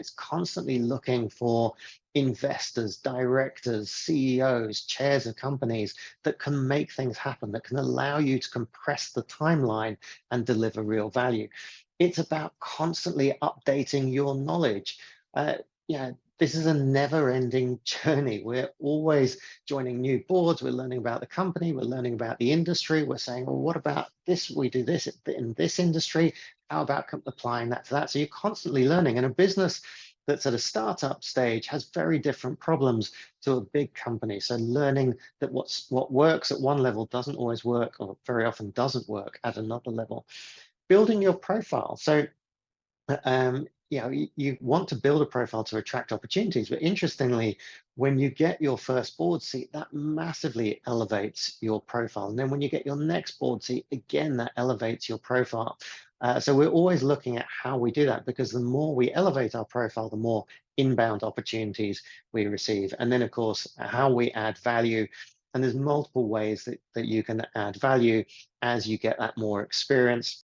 It's constantly looking for investors, directors, CEOs, chairs of companies that can make things happen, that can allow you to compress the timeline and deliver real value. It's about constantly updating your knowledge. Yeah, this is a never-ending journey. We're always joining new boards. We're learning about the company. We're learning about the industry. We're saying, well, what about this? We do this in this industry. How about applying that to that? So you're constantly learning. And a business that's at a startup stage has very different problems to a big company. So learning that what works at one level doesn't always work, or very often doesn't work at another level. Building your profile. So you want to build a profile to attract opportunities, but interestingly, when you get your first board seat, that massively elevates your profile. And then when you get your next board seat, again, that elevates your profile. So we're always looking at how we do that, because the more we elevate our profile, the more inbound opportunities we receive. And then, of course, how we add value. And there's multiple ways that you can add value as you get that more experience.